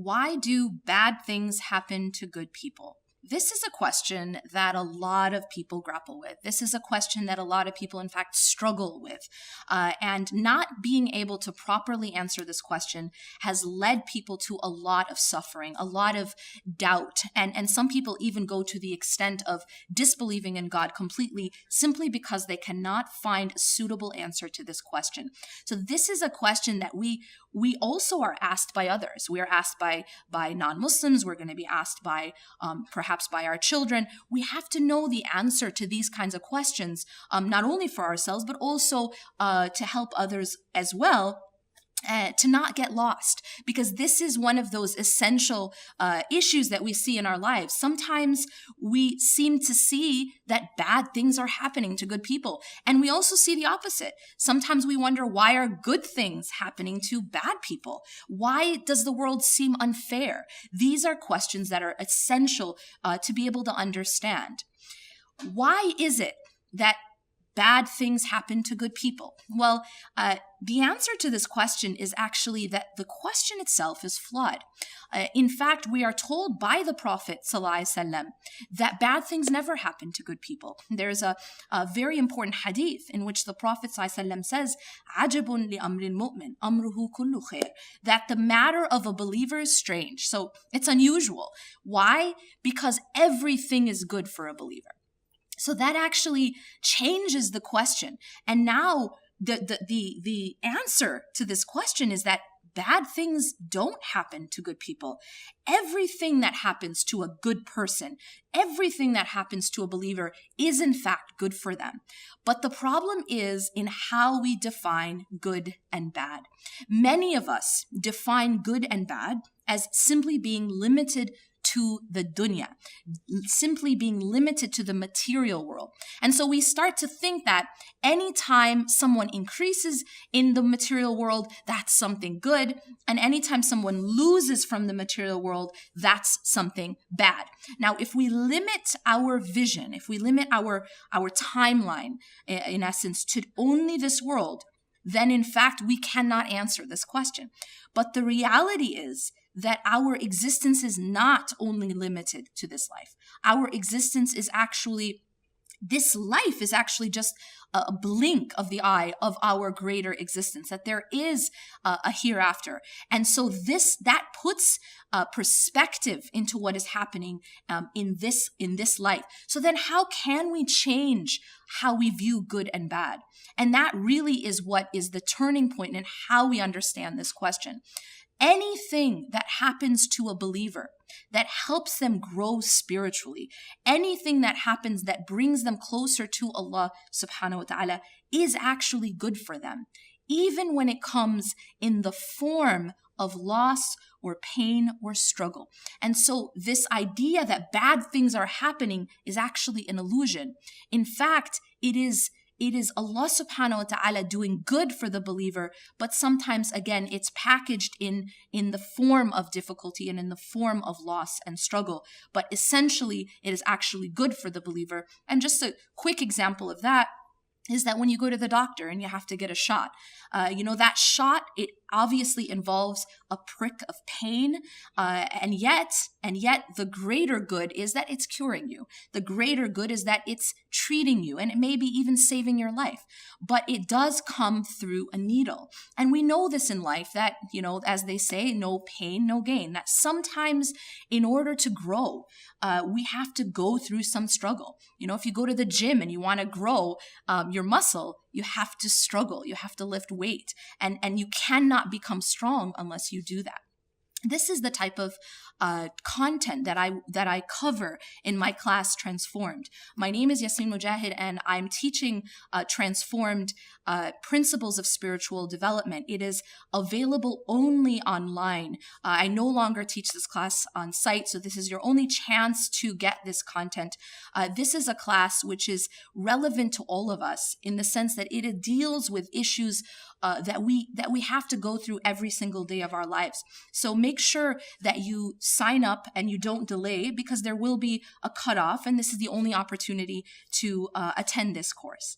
Why do bad things happen to good people? This is a question that a lot of people grapple with. This is a question that a lot of people, in fact, struggle with. And not being able to properly answer this question has led people to a lot of suffering, a lot of doubt. And some people even go to the extent of disbelieving in God completely simply because they cannot find a suitable answer to this question. So this is a question that we also are asked by others. We are asked by non-Muslims. We're going to be asked by perhaps by our children. We have to know the answer to these kinds of questions, not only for ourselves, but also to help others as well. To not get lost, because this is one of those essential issues that we see in our lives. Sometimes we seem to see that bad things are happening to good people, and we also see the opposite. Sometimes we wonder, why are good things happening to bad people? Why does the world seem unfair? These are questions that are essential to be able to understand. Why is it that bad things happen to good people? Well, the answer to this question is actually that the question itself is flawed. In fact, we are told by the Prophet ﷺ that bad things never happen to good people. There's a very important hadith in which the Prophet ﷺ says, عَجَبٌ لِأَمْرِ الْمُؤْمِنِ أَمْرُهُ كُلُّ خَيْرٍ, that the matter of a believer is strange. So it's unusual. Why? Because everything is good for a believer. So that actually changes the question. And now the answer to this question is that bad things don't happen to good people. Everything that happens to a good person, everything that happens to a believer is in fact good for them. But the problem is in how we define good and bad. Many of us define good and bad as simply being limited to the dunya, simply being limited to the material world. And so we start to think that anytime someone increases in the material world, that's something good. And anytime someone loses from the material world, that's something bad. Now, if we limit our vision, if we limit our timeline, in essence, to only this world, then in fact, we cannot answer this question. But the reality is that our existence is not only limited to this life. Our existence is actually, this life is actually just a blink of the eye of our greater existence, that there is a hereafter. And so that puts perspective into what is happening in this life. So then how can we change how we view good and bad? And that really is what is the turning point in how we understand this question. Anything that happens to a believer that helps them grow spiritually, anything that happens that brings them closer to Allah subhanahu wa ta'ala is actually good for them, even when it comes in the form of loss or pain or struggle. And so this idea that bad things are happening is actually an illusion. In fact, it is Allah subhanahu wa ta'ala doing good for the believer, but sometimes, again, it's packaged in the form of difficulty and in the form of loss and struggle. But essentially, it is actually good for the believer. And just a quick example of that is that when you go to the doctor and you have to get a shot, that shot, it obviously involves a prick of pain, and yet the greater good is that it's curing you. The greater good is that it's treating you, and it may be even saving your life. But it does come through a needle. And we know this in life that, as they say, no pain, no gain. That sometimes in order to grow, we have to go through some struggle. If you go to the gym and you want to grow your muscle, you have to struggle. You have to lift weight. And you cannot become strong unless you do that. This is the type of content that I cover in my class, Transformed. My name is Yasmin Mogahed, and I'm teaching Transformed Principles of Spiritual Development. It is available only online. I no longer teach this class on site, so this is your only chance to get this content. This is a class which is relevant to all of us in the sense that it deals with issues that we have to go through every single day of our lives. So make sure that you sign up and you don't delay, because there will be a cutoff, and this is the only opportunity to attend this course.